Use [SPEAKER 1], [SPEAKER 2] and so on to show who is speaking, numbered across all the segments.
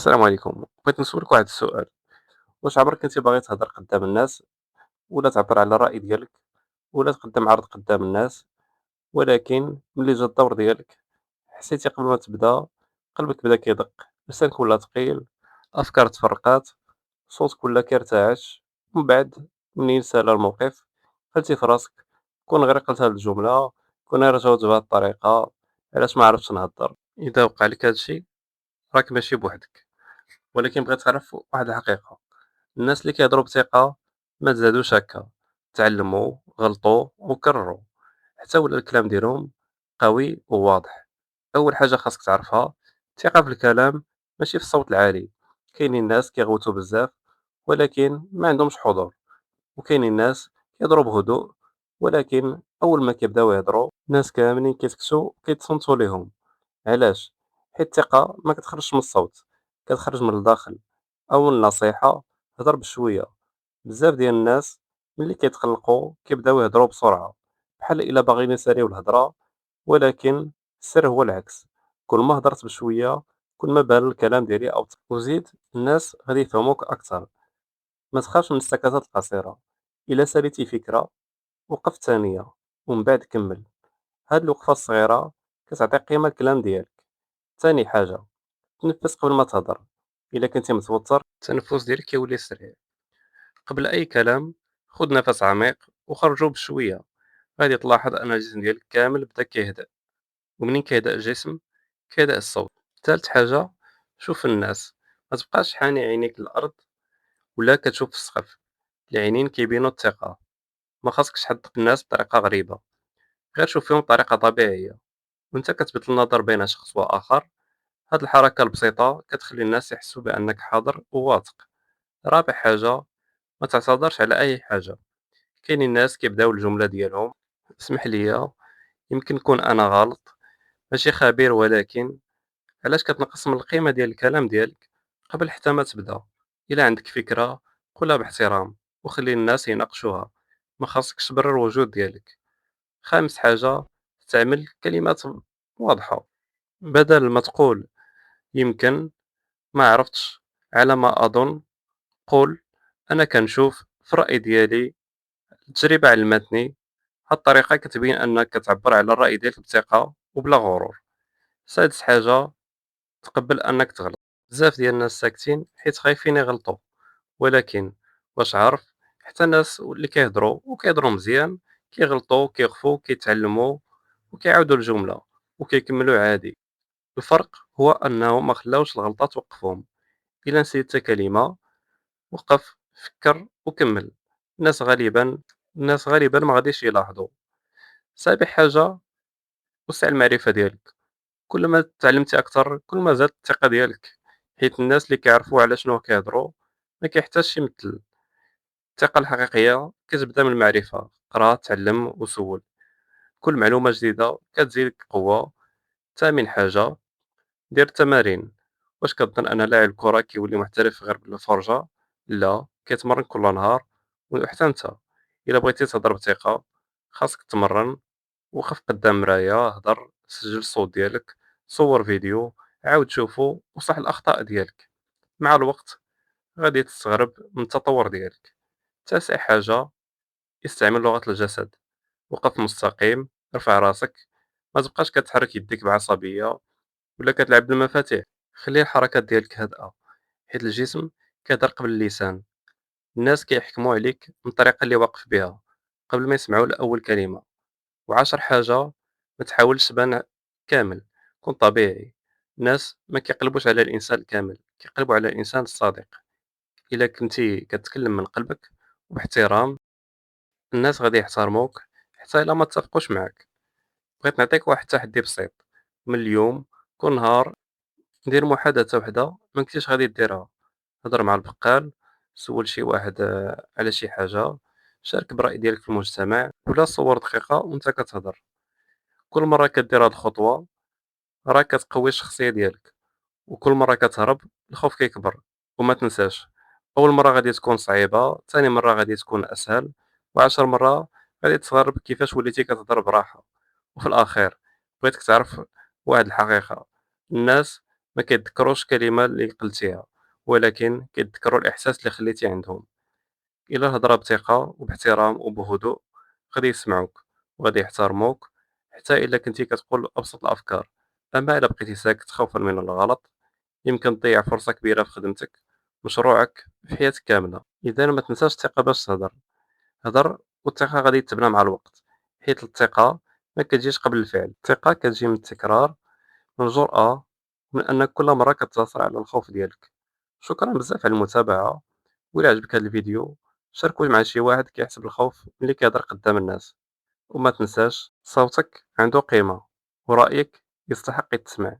[SPEAKER 1] السلام عليكم، بغيت نسولك واحد السؤال، واش عمرك كنتي باغي تهضر قدام الناس ولا تعبر على الرأي ديالك ولا تقدم عرض قدام الناس، ولكن ملي جا الدور ديالك حسيتي قبل ما تبدا قلبك بدا كيدق، لسانك ولا ثقيل، الأفكار تفرقات، صوتك ولا كيرتعش، ومن بعد منين سالا الموقف قلتي في راسك كون غير قلت هاد الجملة، كون غير جاوبت بهاد الطريقة، علاش ما عرفتش نهضر. إذا وقع لك هادشي راك ماشي بوحدك، ولكن بغيت تعرف واحد الحقيقة. الناس اللي كيهضروا بثقة ما تزادوش هكا، تعلموا، غلطوا وكرروا، حتى ولا الكلام ديالهم قوي وواضح. أول حاجة خاصك تعرفها، الثقة في الكلام ماشي في الصوت العالي. كاينين ناس كيغوتوا بزاف ولكن ما عندهمش حضور، وكاينين ناس كيهضروا بهدوء ولكن أول ما كيبداو يهضروا الناس كاملين كيسكتوا وكيتصنتوا ليهم. علاش؟ حيت الثقة ما كتخرجش من الصوت، كتخرج من الداخل. أول نصيحة، هضر بشوية. بزاف ديال الناس ملي كيتقلقوا كيبداو يهضروا بسرعة، بحال إلا باغيين يساليو الهضرة، ولكن السر هو العكس. كل ما هضرت بشوية كل ما بان الكلام ديالي أبطأ، وزيد الناس غادي يفهموك أكثر. ما تخافش من السكتات القصيرة، إلا ساليتي فكرة وقف ثانية ومن بعد كمل. هاد الوقفة الصغيرة كتعطي قيمة للكلام ديالك. تاني حاجة، تنفس قبل ما تهضر. إلا كنتي متوتر التنفس ديالك كيولي سريع. قبل أي كلام خد نفس عميق وخرجو بشوية، غادي تلاحظ أن الجسم ديالك كامل بدا كيهدأ، ومنين كيهدأ الجسم كيهدأ الصوت. تالت حاجة، شوف الناس، ما تبقاش حاني عينيك للأرض ولا كتشوف في السقف. العينين كيبينو الثقة، ما خاصكش تحدق الناس بطريقة غريبة، غير شوف فيهم بطريقة طبيعية وانت كتبت النظر بين شخص وآخر. هاد الحركة البسيطة كتخلي الناس يحسوا بأنك حاضر وواثق. رابع حاجة، ما تعتذرش على أي حاجة. كاينين ناس كيبداو الجملة ديالهم اسمح ليا، يمكن نكون أنا غلط، ماشي خبير، ولكن علاش كتنقص من القيمة ديال الكلام ديالك قبل حتى ما تبدا. إلا عندك فكرة قولها باحترام وخلي الناس يناقشوها، ما خاصكش تبرر الوجود ديالك. خامس حاجة، استعمل كلمات واضحة، بدل ما تقول يمكن، ما عرفتش، على ما أظن، قُل أنا كنشوف، في الرأي ديالي، التجربة علمتني. هاد الطريقة كتبين أنك كتعبّر على الرأي ديالك بثقة وبلا غرور. سادس حاجة، تقبّل أنك تغلط. بزاف ديال الناس ساكتين حيت خايفين يغلطوا، ولكن واش عارف حتى الناس اللي كيهضروا وكيهضروا مزيان كيغلطوا، كيخفوا، كيتعلموا وكيعاودوا الجملة وكيكملوا عادي. الفرق هو أنهم ما خلاوش الغلطة توقفهم. إلا نسيت كلمة وقف، فكر وكمل. الناس غالبا ما غاديش يلاحظوا. سابع حاجة، وسع المعرفة ديالك. كل ما تعلمتي أكثر كل ما زادت الثقة ديالك، حيت الناس اللي كيعرفوا على شنو كيهضروا ما كيحتاجش يمثل. الثقة الحقيقية كتبدا من المعرفة، قرا، تعلم وسول. كل معلومة جديدة كتزيدك قوة. ثامن حاجة، دير التمارين. واش كتظن أن لاعب الكرة كيولي محترف غير بالفرجة؟ لا، كيتمرن كل نهار. وحتى نتا إلا بغيتي تهضر بثقة خاصك تمرن. وقف قدام مرايا، هضر، سجل الصوت ديالك، صور فيديو، عاود شوفو وصح الأخطاء ديالك. مع الوقت غادي تستغرب من التطور ديالك. تاسع حاجة، استعمل لغة الجسد. وقف مستقيم، ارفع راسك، ما تبقاش كتحرك يديك بعصبية ولا كتلعب بالمفاتيح. خلي الحركات ديالك هادئة، حيت الجسم كيهضر قبل اللسان. الناس كيحكموا عليك من الطريقة اللي واقف بها قبل ما يسمعوا لأول كلمة. وعشر حاجة، ما تحاولش تبان كامل، كون طبيعي. الناس ما كيقلبوش على الإنسان الكامل، كيقلبوا على الإنسان الصادق. إلا كنتي كتكلم من قلبك وباحترام الناس غادي يحترموك حتى إلا ما اتفقوش معاك. بغيت نعطيك واحد التحدي بسيط. من اليوم كل نهار دير محادثة وحدة ما كنتيش غادي ديرها. هضر مع البقال، سول شي واحد على شي حاجة، شارك برأي ديالك في المجتمع، ولا صور دقيقة وانت كتهضر. كل مرة كدير هاد الخطوة راك كتقوي الشخصية ديالك، وكل مرة كتهرب الخوف كيكبر. وما تنساش، أول مرة غادي تكون صعيبة، تاني مرة غادي تكون أسهل، و10 مرة غادي تستغرب كيفاش وليتي كتهضر براحة. وفي الأخير بغيتك تعرف واحد الحقيقة، الناس ما كيتذكروش الكلمة اللي قلتيها، ولكن كيتذكروا الإحساس اللي خليتيه عندهم. إلا هضرة بثقة وباحترام وبهدوء غادي يسمعوك وغادي يحترموك حتى إلا كنتي كتقول أبسط الأفكار. أما إلا بقيتي ساكت خوفا من الغلط يمكن تضيع فرصة كبيرة في خدمتك، مشروعك، في حياتك كاملة. إذا ما تنساش الثقة باش تهضر، هضر والثقة غادي تبنى مع الوقت، حيت الثقة ما كتجيش قبل الفعل، الثقة كتجي من التكرار، من الجرأة، من أنك كل مرة كتنتصر على الخوف ديالك. شكرا بزاف على المتابعة، وإلا عجبك هذا الفيديو شاركوه مع شي واحد كيحس بالخوف ملي كيهضر قدام الناس. وما تنساش صوتك عنده قيمة ورأيك يستحق يتسمع،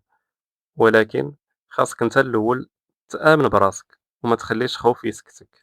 [SPEAKER 1] ولكن خاصك انت الأول تآمن براسك وما تخليش خوف يسكتك.